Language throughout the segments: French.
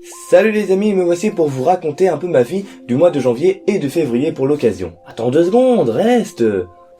Salut les amis, me voici pour vous raconter un peu ma vie du mois de janvier et de février pour l'occasion. Attends 2 secondes, reste.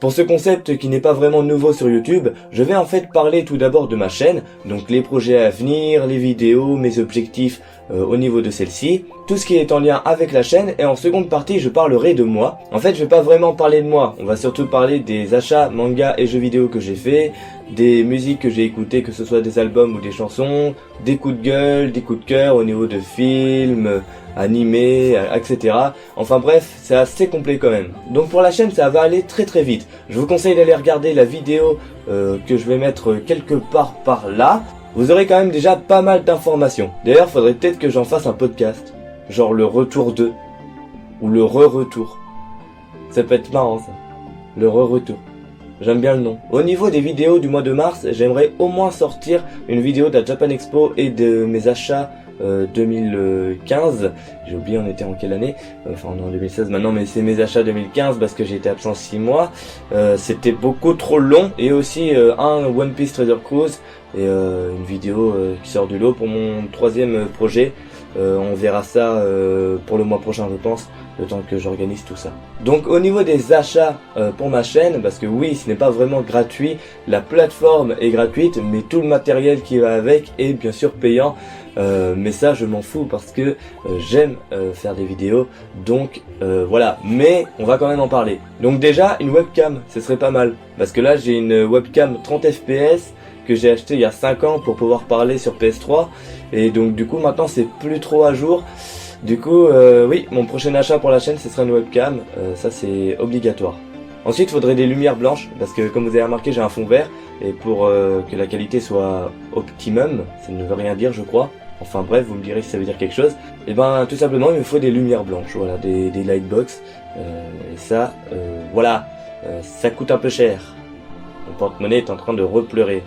Pour ce concept qui n'est pas vraiment nouveau sur YouTube, je vais en fait parler tout d'abord de ma chaîne, donc les projets à venir, les vidéos, mes objectifs au niveau de celle-ci, tout ce qui est en lien avec la chaîne, et en seconde partie je parlerai de moi. En fait je vais pas vraiment parler de moi, on va surtout parler des achats, mangas et jeux vidéo que j'ai fait, des musiques que j'ai écoutées, que ce soit des albums ou des chansons, des coups de gueule, des coups de cœur au niveau de films, animés, etc. Enfin bref, c'est assez complet quand même. Donc pour la chaîne, ça va aller très très vite. Je vous conseille d'aller regarder la vidéo que je vais mettre quelque part par là. Vous aurez quand même déjà pas mal d'informations. D'ailleurs, faudrait peut-être que j'en fasse un podcast. Genre le retour 2. Ou le re-retour. Ça peut être marrant ça. Le re-retour. J'aime bien le nom. Au niveau des vidéos du mois de mars, j'aimerais au moins sortir une vidéo de la Japan Expo et de mes achats 2015. J'ai oublié on était en quelle année, enfin on est en 2016 maintenant, mais c'est mes achats 2015 parce que j'ai été absent 6 mois. C'était beaucoup trop long. Et aussi un One Piece Treasure Cruise et une vidéo qui sort du lot pour mon troisième projet. On verra ça pour le mois prochain je pense, le temps que j'organise tout ça. Donc au niveau des achats pour ma chaîne, parce que oui ce n'est pas vraiment gratuit, la plateforme est gratuite mais tout le matériel qui va avec est bien sûr payant. Mais ça je m'en fous parce que j'aime faire des vidéos, donc voilà, mais on va quand même en parler. Donc déjà une webcam, ce serait pas mal, parce que là j'ai une webcam 30 fps que j'ai acheté il y a 5 ans pour pouvoir parler sur PS3, et donc du coup maintenant c'est plus trop à jour. Du coup oui, mon prochain achat pour la chaîne ce sera une webcam, ça c'est obligatoire. Ensuite il faudrait des lumières blanches, parce que comme vous avez remarqué j'ai un fond vert, et pour que la qualité soit optimum, ça ne veut rien dire je crois. Enfin bref, vous me direz si ça veut dire quelque chose. Et ben tout simplement il me faut des lumières blanches, voilà, des lightbox. Et ça, voilà, ça coûte un peu cher. Mon porte-monnaie est en train de repleurer.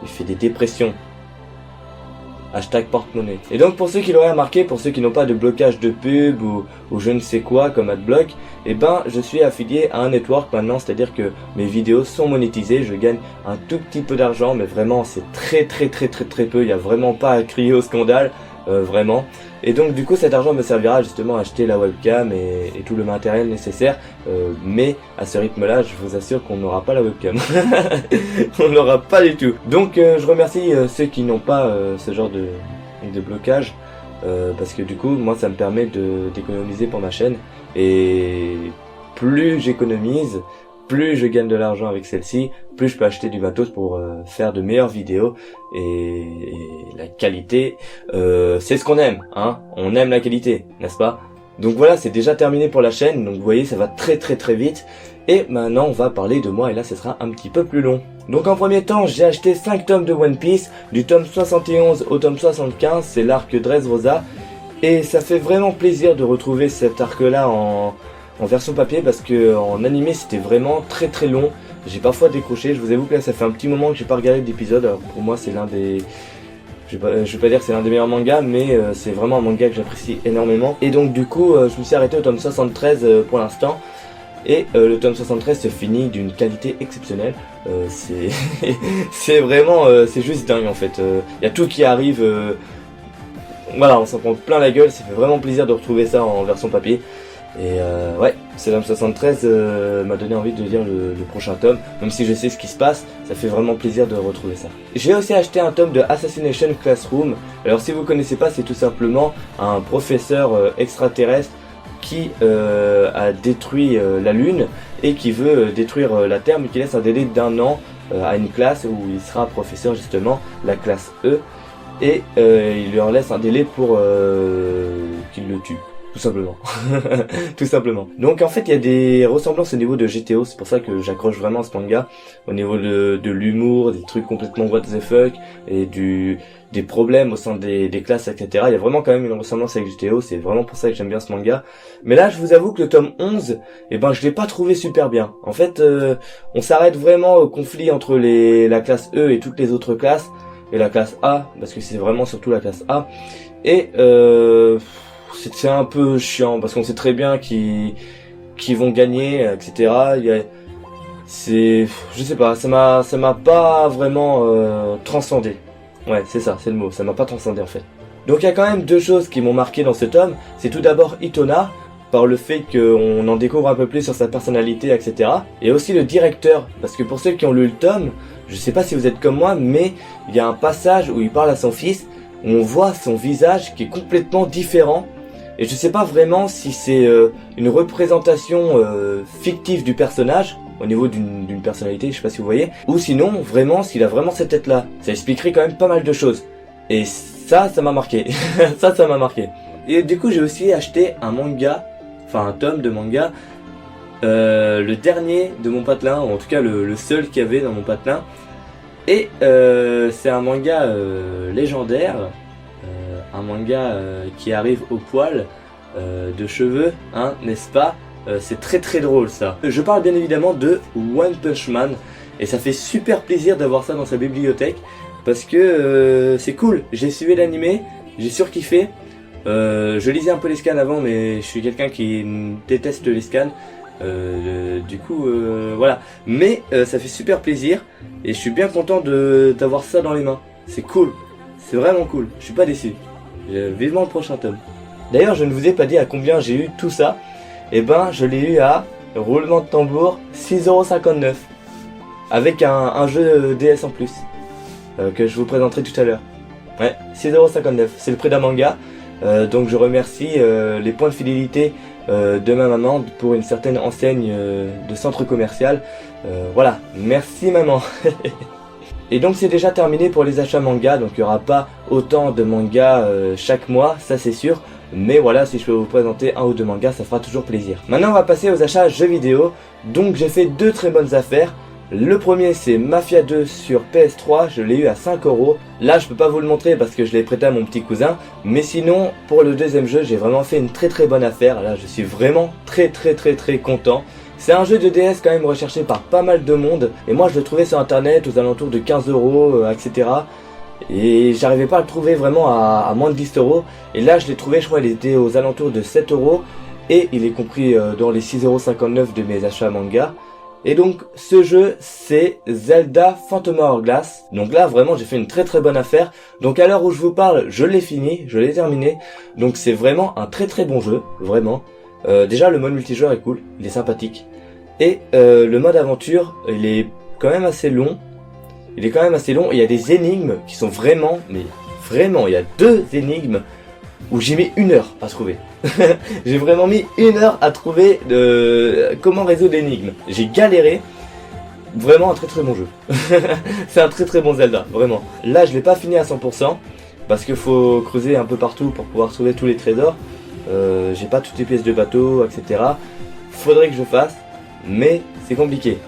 Il fait des dépressions. Hashtag porte-monnaie. Et donc pour ceux qui l'auraient remarqué, pour ceux qui n'ont pas de blocage de pub ou je ne sais quoi comme adblock, et ben je suis affilié à un network maintenant, c'est-à-dire que mes vidéos sont monétisées, je gagne un tout petit peu d'argent, mais vraiment c'est très peu, il n'y a vraiment pas à crier au scandale, vraiment. Et donc du coup cet argent me servira justement à acheter la webcam et tout le matériel nécessaire, mais à ce rythme là je vous assure qu'on n'aura pas la webcam. On l'aura pas du tout. Donc je remercie ceux qui n'ont pas ce genre de blocage, parce que du coup moi ça me permet d'économiser pour ma chaîne, et plus j'économise, plus je gagne de l'argent avec celle-ci, plus je peux acheter du matos pour faire de meilleures vidéos, et la qualité, c'est ce qu'on aime, hein. On aime la qualité, n'est-ce pas? Donc voilà, c'est déjà terminé pour la chaîne, donc vous voyez ça va très vite. Et maintenant on va parler de moi, et là ce sera un petit peu plus long. Donc en premier temps j'ai acheté 5 tomes de One Piece, du tome 71 au tome 75, c'est l'arc Dressrosa. Et ça fait vraiment plaisir de retrouver cet arc là en version papier, parce que en animé c'était vraiment très long. J'ai parfois décroché, je vous avoue que là ça fait un petit moment que j'ai pas regardé d'épisode. Alors pour moi c'est l'un des... Je vais pas dire que c'est l'un des meilleurs mangas, mais c'est vraiment un manga que j'apprécie énormément. Et donc du coup je me suis arrêté au tome 73 pour l'instant. Et le tome 73 se finit d'une qualité exceptionnelle. C'est vraiment, c'est juste dingue en fait. Y a tout qui arrive, voilà, on s'en prend plein la gueule. Ça fait vraiment plaisir de retrouver ça en version papier. Et ouais, ce tome 73 m'a donné envie de lire le prochain tome, même si je sais ce qui se passe, ça fait vraiment plaisir de retrouver ça. J'ai aussi acheté un tome de Assassination Classroom. Alors si vous connaissez pas, c'est tout simplement un professeur extraterrestre qui a détruit la Lune et qui veut détruire la Terre, mais qui laisse un délai d'1 an à une classe où il sera professeur justement, la classe E, et il leur laisse un délai pour qu'il le tue. Tout simplement. Tout simplement. Donc en fait il y a des ressemblances au niveau de GTO, c'est pour ça que j'accroche vraiment à ce manga. Au niveau de l'humour, des trucs complètement what the fuck, et des problèmes au sein des classes, etc. Il y a vraiment quand même une ressemblance avec GTO, c'est vraiment pour ça que j'aime bien ce manga. Mais là je vous avoue que le tome 11, eh ben je l'ai pas trouvé super bien. En fait on s'arrête vraiment au conflit entre la classe E et toutes les autres classes, et la classe A, parce que c'est vraiment surtout la classe A. Et c'est un peu chiant parce qu'on sait très bien qui vont gagner, etc. Je sais pas, ça m'a pas vraiment transcendé. Ouais, c'est ça, c'est le mot, ça m'a pas transcendé en fait. Donc il y a quand même deux choses qui m'ont marqué dans ce tome. C'est tout d'abord Itona, par le fait qu'on en découvre un peu plus sur sa personnalité, etc. Et aussi le directeur, parce que pour ceux qui ont lu le tome, je sais pas si vous êtes comme moi, mais il y a un passage où il parle à son fils, où on voit son visage qui est complètement différent. Et je sais pas vraiment si c'est une représentation fictive du personnage, au niveau d'une personnalité, je sais pas si vous voyez, ou sinon, vraiment, s'il a vraiment cette tête-là. Ça expliquerait quand même pas mal de choses. Et ça m'a marqué. ça m'a marqué. Et du coup, j'ai aussi acheté un manga, enfin un tome de manga, le dernier de mon patelin, ou en tout cas le seul qu'il y avait dans mon patelin. Et c'est un manga légendaire, un manga qui arrive au poil de cheveux, hein, n'est-ce pas? C'est très très drôle ça. Je parle bien évidemment de One Punch Man, et ça fait super plaisir d'avoir ça dans sa bibliothèque, parce que c'est cool. J'ai suivi l'animé, j'ai surkiffé. Je lisais un peu les scans avant, mais je suis quelqu'un qui déteste les scans. Du coup, voilà. Mais ça fait super plaisir, et je suis bien content d'avoir ça dans les mains. C'est cool, c'est vraiment cool. Je suis pas déçu. Vivement le prochain tome. D'ailleurs, je ne vous ai pas dit à combien j'ai eu tout ça. Et ben, je l'ai eu à, roulement de tambour, 6,59 €. Avec un jeu DS en plus, que je vous présenterai tout à l'heure. Ouais, 6,59 €, c'est le prix d'un manga. Donc je remercie les points de fidélité de ma maman pour une certaine enseigne de centre commercial. Voilà, merci maman. Et donc c'est déjà terminé pour les achats manga, donc il n'y aura pas autant de mangas chaque mois, ça c'est sûr. Mais voilà, si je peux vous présenter un ou deux mangas, ça fera toujours plaisir. Maintenant on va passer aux achats jeux vidéo. Donc j'ai fait deux très bonnes affaires. Le premier c'est Mafia 2 sur PS3, je l'ai eu à 5 €. Là je peux pas vous le montrer parce que je l'ai prêté à mon petit cousin. Mais sinon pour le deuxième jeu j'ai vraiment fait une très bonne affaire. Là je suis vraiment très content. C'est un jeu de DS quand même recherché par pas mal de monde. Et moi je le trouvais sur internet aux alentours de 15 €, etc. Et j'arrivais pas à le trouver vraiment à moins de 10 €. Et là je l'ai trouvé, je crois il était aux alentours de 7 €. Et il est compris dans les 6,59 € de mes achats manga. Et donc ce jeu c'est Zelda Phantom Hourglass. Donc là vraiment j'ai fait une très bonne affaire. Donc à l'heure où je vous parle je l'ai fini, je l'ai terminé. Donc c'est vraiment un très bon jeu, vraiment. Déjà le mode multijoueur est cool, il est sympathique. Et le mode aventure il est quand même assez long. Il est quand même assez long et il y a des énigmes qui sont vraiment, mais vraiment, il y a deux énigmes où j'ai mis 1 heure à trouver. J'ai vraiment mis 1 heure à trouver comment résoudre l'énigme. J'ai galéré. Vraiment un très bon jeu. C'est un très bon Zelda, vraiment. Là je l'ai pas fini à 100% parce qu'il faut creuser un peu partout pour pouvoir trouver tous les trésors. J'ai pas toutes les pièces de bateau, etc. Faudrait que je fasse, mais c'est compliqué.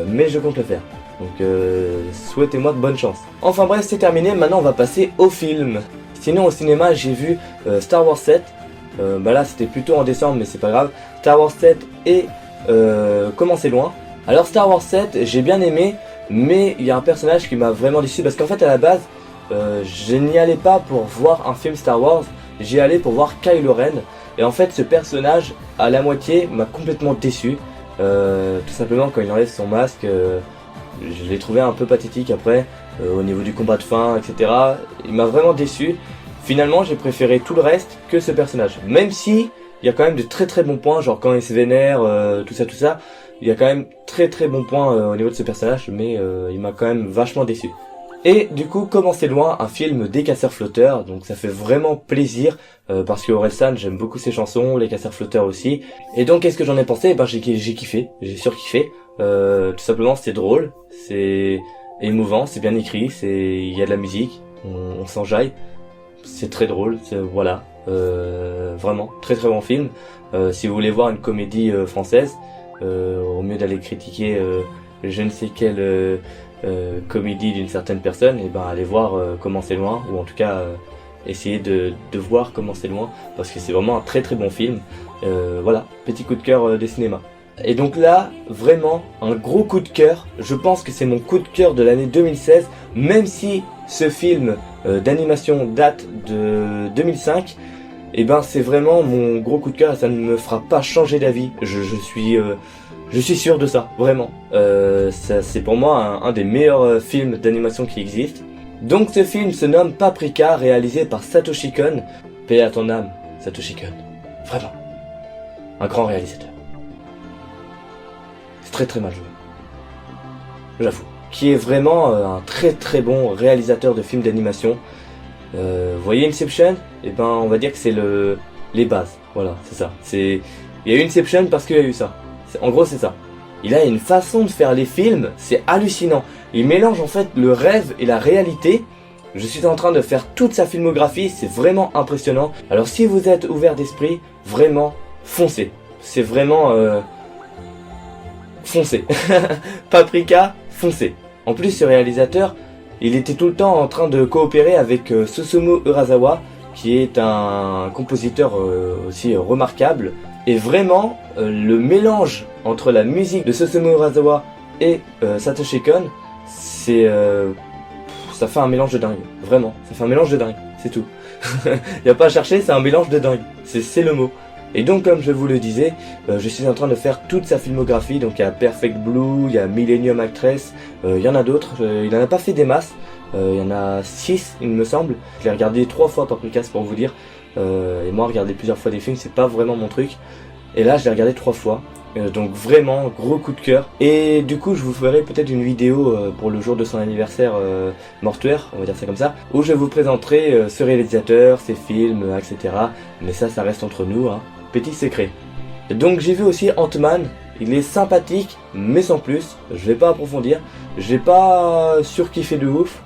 Mais je compte le faire. Donc souhaitez-moi de bonne chance. Enfin bref, c'est terminé, maintenant on va passer au film. Sinon au cinéma j'ai vu Star Wars 7. Bah là c'était plutôt en décembre mais c'est pas grave. Star Wars 7 et Comment c'est loin. Alors Star Wars 7 j'ai bien aimé, mais il y a un personnage qui m'a vraiment déçu. Parce qu'en fait à la base je n'y allais pas pour voir un film Star Wars. J'y allais pour voir Kylo Ren. Et en fait ce personnage à la moitié m'a complètement déçu. Tout simplement quand il enlève son masque, je l'ai trouvé un peu pathétique après, au niveau du combat de fin, etc. Il m'a vraiment déçu. Finalement j'ai préféré tout le reste que ce personnage. Même si il y a quand même de très bons points, genre quand il se vénère, tout ça. Il y a quand même très bons points au niveau de ce personnage, mais il m'a quand même vachement déçu. Et du coup, Comment c'est loin, un film des Casseurs Flotteurs, donc ça fait vraiment plaisir, parce que Orelsan, j'aime beaucoup ses chansons, les Casseurs Flotteurs aussi. Et donc qu'est-ce que j'en ai pensé? Ben j'ai kiffé, j'ai surkiffé. Tout simplement c'est drôle, c'est émouvant, c'est bien écrit, il y a de la musique, on s'enjaille, c'est très drôle, voilà. Vraiment, très bon film. Si vous voulez voir une comédie française, au mieux d'aller critiquer je ne sais quelle comédie d'une certaine personne, et ben allez voir Comment c'est loin, ou en tout cas essayez de voir Comment c'est loin, parce que c'est vraiment un très bon film. Voilà, petit coup de cœur des cinémas. Et donc là, vraiment un gros coup de cœur. Je pense que c'est mon coup de cœur de l'année 2016, même si ce film d'animation date de 2005. Et ben c'est vraiment mon gros coup de cœur et ça ne me fera pas changer d'avis. Je suis sûr de ça, vraiment. C'est pour moi un des meilleurs films d'animation qui existent. Donc ce film se nomme Paprika, réalisé par Satoshi Kon. Paix à ton âme, Satoshi Kon. Vraiment. Un grand réalisateur. C'est très très mal joué. J'avoue. Qui est vraiment un très très bon réalisateur de films d'animation. Vous voyez Inception? Eh ben on va dire que c'est les bases. Voilà, c'est ça. Il y a eu Inception parce qu'il y a eu ça. En gros c'est ça. Il a une façon de faire les films, c'est hallucinant. Il mélange en fait le rêve et la réalité. Je suis en train de faire toute sa filmographie, c'est vraiment impressionnant. Alors si vous êtes ouvert d'esprit, vraiment, foncez. C'est vraiment... foncez. Paprika, foncez. En plus ce réalisateur, il était tout le temps en train de coopérer avec Susumu Urasawa, qui est un compositeur aussi remarquable. Et vraiment, le mélange entre la musique de Susumu Urasawa et Satoshi Kon, ça fait un mélange de dingue. Vraiment, ça fait un mélange de dingue, c'est tout. Y a pas à chercher, c'est un mélange de dingue. C'est le mot. Et donc, comme je vous le disais, je suis en train de faire toute sa filmographie. Donc, il y a Perfect Blue, il y a Millennium Actress, il y en a d'autres. Il en a pas fait des masses. Il y en a 6, il me semble. Je l'ai regardé 3 fois Paprika, pour vous dire. Et moi, regarder plusieurs fois des films, c'est pas vraiment mon truc. Et là, je l'ai regardé 3 fois. Donc vraiment, gros coup de cœur. Et du coup, je vous ferai peut-être une vidéo pour le jour de son anniversaire mortuaire, on va dire ça comme ça, où je vous présenterai ce réalisateur, ses films, etc. Mais ça reste entre nous, hein. Petit secret. Donc j'ai vu aussi Ant-Man. Il est sympathique, mais sans plus. Je vais pas approfondir. J'ai pas surkiffé de ouf.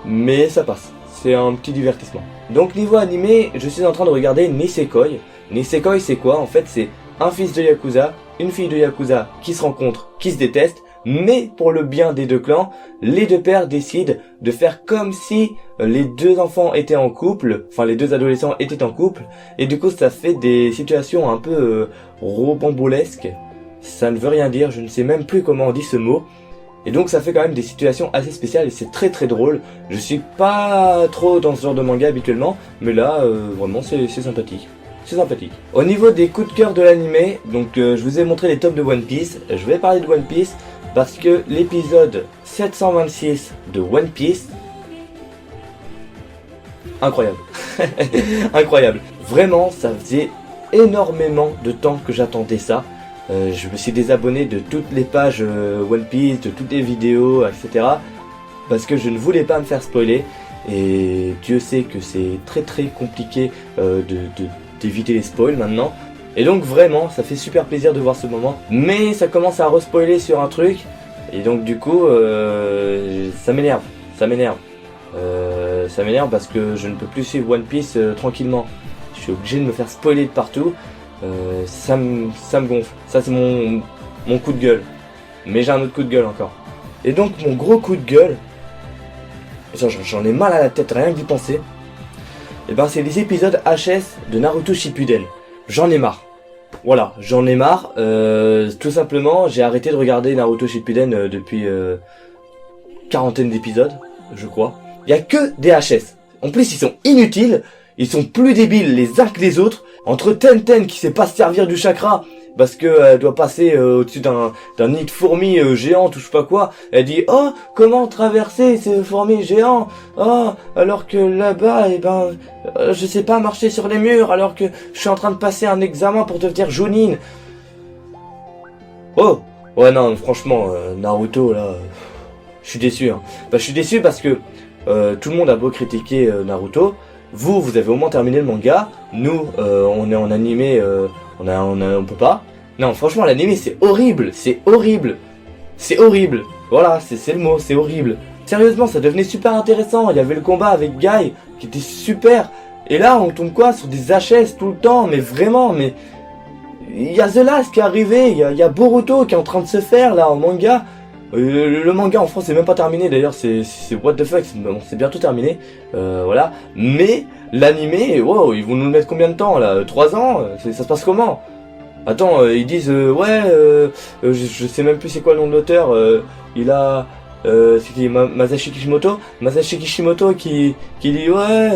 Mais ça passe. C'est un petit divertissement. Donc niveau animé, je suis en train de regarder Nisekoi. Nisekoi c'est quoi? En fait c'est un fils de Yakuza, une fille de Yakuza qui se rencontrent, qui se détestent, mais pour le bien des deux clans, les deux pères décident de faire comme si les deux enfants étaient en couple, enfin les deux adolescents étaient en couple, et du coup ça fait des situations un peu rocambolesques. Ça ne veut rien dire, je ne sais même plus comment on dit ce mot. Et donc ça fait quand même des situations assez spéciales et c'est très très drôle. Je suis pas trop dans ce genre de manga habituellement, mais là vraiment c'est sympathique. C'est sympathique. Au niveau des coups de cœur de l'animé, donc je vous ai montré les tops de One Piece. Je vais parler de One Piece parce que l'épisode 726 de One Piece, incroyable. Incroyable. Vraiment, ça faisait énormément de temps que j'attendais ça. Je me suis désabonné de toutes les pages One Piece, de toutes les vidéos, etc. Parce que je ne voulais pas me faire spoiler. Et Dieu sait que c'est très très compliqué d'éviter les spoils maintenant. Et donc vraiment, ça fait super plaisir de voir ce moment. Mais ça commence à respoiler sur un truc. Et donc du coup, ça m'énerve. Ça m'énerve. Ça m'énerve parce que je ne peux plus suivre One Piece tranquillement. Je suis obligé de me faire spoiler de partout. Ça me gonfle. Ça c'est mon coup de gueule. Mais j'ai un autre coup de gueule encore. Et donc mon gros coup de gueule, j'en ai mal à la tête rien que d'y penser. Et ben c'est les épisodes HS de Naruto Shippuden. J'en ai marre. Voilà, j'en ai marre. Tout simplement, j'ai arrêté de regarder Naruto Shippuden depuis quarantaine d'épisodes, je crois. Il y a que des HS. En plus, ils sont inutiles. Ils sont plus débiles les uns que les autres. Entre Tenten qui sait pas se servir du chakra parce que elle doit passer au-dessus d'un nid de fourmis géantes ou je sais pas quoi. Elle dit oh comment traverser ces fourmis géants, oh alors que là-bas je sais pas marcher sur les murs alors que je suis en train de passer un examen pour devenir Jounin. Oh ouais non franchement Naruto là je suis déçu hein. Bah je suis déçu parce que tout le monde a beau critiquer Naruto. Vous avez au moins terminé le manga. Nous, on est en animé, on peut pas. Non, franchement, l'animé, c'est horrible. C'est horrible. C'est horrible. Voilà, c'est le mot, c'est horrible. Sérieusement, ça devenait super intéressant. Il y avait le combat avec Guy, qui était super. Et là, on tombe quoi sur des HS tout le temps. Mais vraiment, mais... Il y a The Last qui est arrivé. Il y a Boruto qui est en train de se faire, là, en manga. Le manga en France c'est même pas terminé d'ailleurs, c'est what the fuck, c'est bientôt terminé, voilà. Mais l'animé, wow, ils vont nous le mettre combien de temps là? 3 ans? Ça se passe comment? Attends, ils disent ouais, je sais même plus c'est quoi le nom de l'auteur, il a c'est qui Masashi Kishimoto? Masashi Kishimoto qui dit ouais,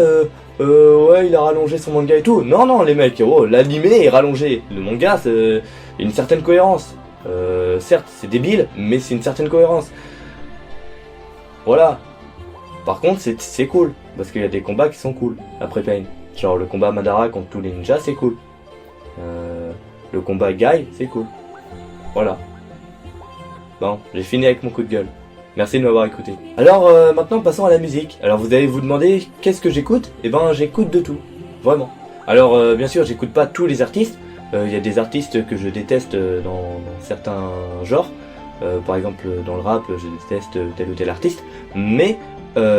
il a rallongé son manga et tout. Non les mecs, oh, l'animé est rallongé, le manga c'est une certaine cohérence. Certes, c'est débile, mais c'est une certaine cohérence. Voilà. Par contre, c'est cool, parce qu'il y a des combats qui sont cool après Pain. Genre le combat Madara contre tous les ninjas, c'est cool. Le combat Guy, c'est cool. Voilà. Bon, j'ai fini avec mon coup de gueule. Merci de m'avoir écouté. Alors maintenant passons à la musique. Alors vous allez vous demander qu'est-ce que j'écoute? Eh ben j'écoute de tout, vraiment. Alors bien sûr j'écoute pas tous les artistes. Il y a des artistes que je déteste dans certains genres. Par exemple dans le rap je déteste tel ou tel artiste. Mais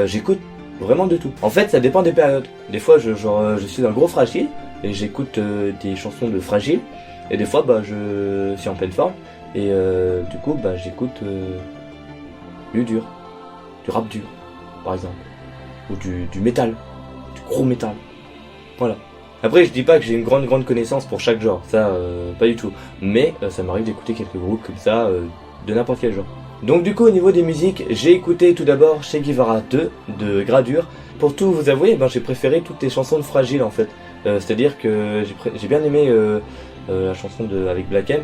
j'écoute vraiment de tout. En fait ça dépend des périodes. Des fois je suis un gros fragile et j'écoute des chansons de fragile. Et des fois bah je suis en pleine forme. Et du coup bah j'écoute du dur, du rap dur par exemple, ou du métal, du gros métal, voilà. Après je dis pas que j'ai une grande connaissance pour chaque genre, ça pas du tout, mais ça m'arrive d'écouter quelques groupes comme ça, de n'importe quel genre. Donc du coup au niveau des musiques, j'ai écouté tout d'abord Che Guevara 2 de Gradure. Pour tout vous avouer, ben, j'ai préféré toutes les chansons de Fragile en fait, c'est-à-dire que j'ai bien aimé la chanson avec Black M,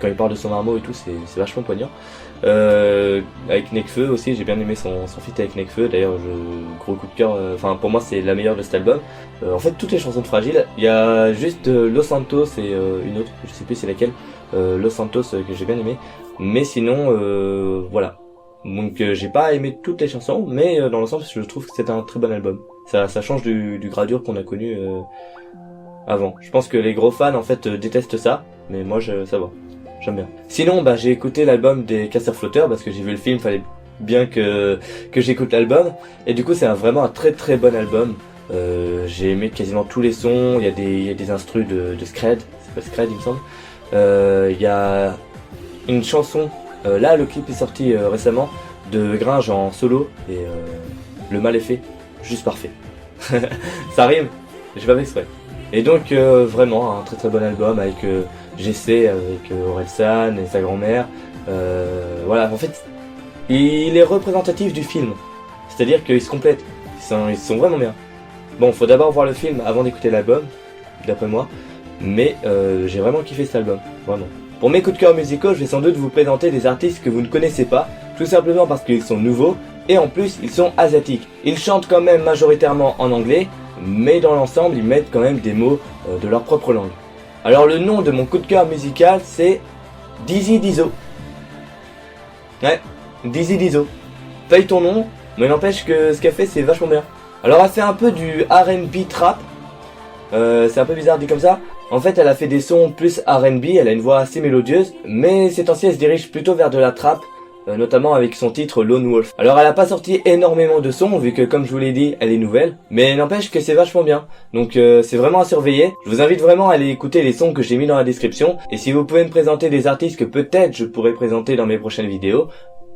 quand il parle de son armeau et tout, c'est vachement poignant. Avec Nekfeu aussi, j'ai bien aimé son feat avec Nekfeu, d'ailleurs gros coup de cœur, enfin pour moi c'est la meilleure de cet album. En fait toutes les chansons de Fragile, il y a juste Los Santos et une autre, je sais plus c'est laquelle, Los Santos que j'ai bien aimé, mais sinon voilà. Donc j'ai pas aimé toutes les chansons, mais dans l'ensemble je trouve que c'est un très bon album. Ça change du Gradure qu'on a connu avant. Je pense que les gros fans en fait détestent ça, mais moi ça va. J'aime bien. Sinon, bah, j'ai écouté l'album des Casseurs Flotteurs parce que j'ai vu le film, fallait bien que j'écoute l'album. Et du coup, c'est vraiment un très bon album. J'ai aimé quasiment tous les sons. Il y a des instrus de Scred, c'est pas Scred il me semble. Il y a une chanson, là le clip est sorti récemment, de Gringe en solo. Et le mal est fait, juste parfait. Ça rime, j'ai pas fait exprès. Et donc vraiment un très bon album avec GC, avec Orelsan et sa grand-mère. Voilà, en fait, il est représentatif du film. C'est-à-dire qu'ils se complètent. Ils sont vraiment bien. Bon, faut d'abord voir le film avant d'écouter l'album, d'après moi. Mais j'ai vraiment kiffé cet album, vraiment. Pour mes coups de cœur musicaux, je vais sans doute vous présenter des artistes que vous ne connaissez pas, tout simplement parce qu'ils sont nouveaux, et en plus ils sont asiatiques. Ils chantent quand même majoritairement en anglais, mais dans l'ensemble ils mettent quand même des mots de leur propre langue. Alors le nom de mon coup de cœur musical c'est Dizzy Dizo. Ouais, Dizzy Dizo. Paye ton nom, mais n'empêche que ce qu'elle fait c'est vachement bien. Alors elle fait un peu du R&B trap, c'est un peu bizarre dit comme ça. En fait elle a fait des sons plus R&B, elle a une voix assez mélodieuse, mais ces temps-ci elle se dirige plutôt vers de la trap, notamment avec son titre Lone Wolf. Alors elle a pas sorti énormément de sons vu que comme je vous l'ai dit elle est nouvelle, mais n'empêche que c'est vachement bien, donc c'est vraiment à surveiller. Je vous invite vraiment à aller écouter les sons que j'ai mis dans la description, et si vous pouvez me présenter des artistes que peut-être je pourrais présenter dans mes prochaines vidéos,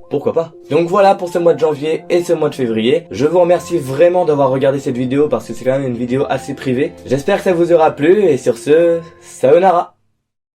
pourquoi pas. Donc voilà pour ce mois de janvier et ce mois de février. Je vous remercie vraiment d'avoir regardé cette vidéo parce que c'est quand même une vidéo assez privée. J'espère que ça vous aura plu et sur ce, sayonara.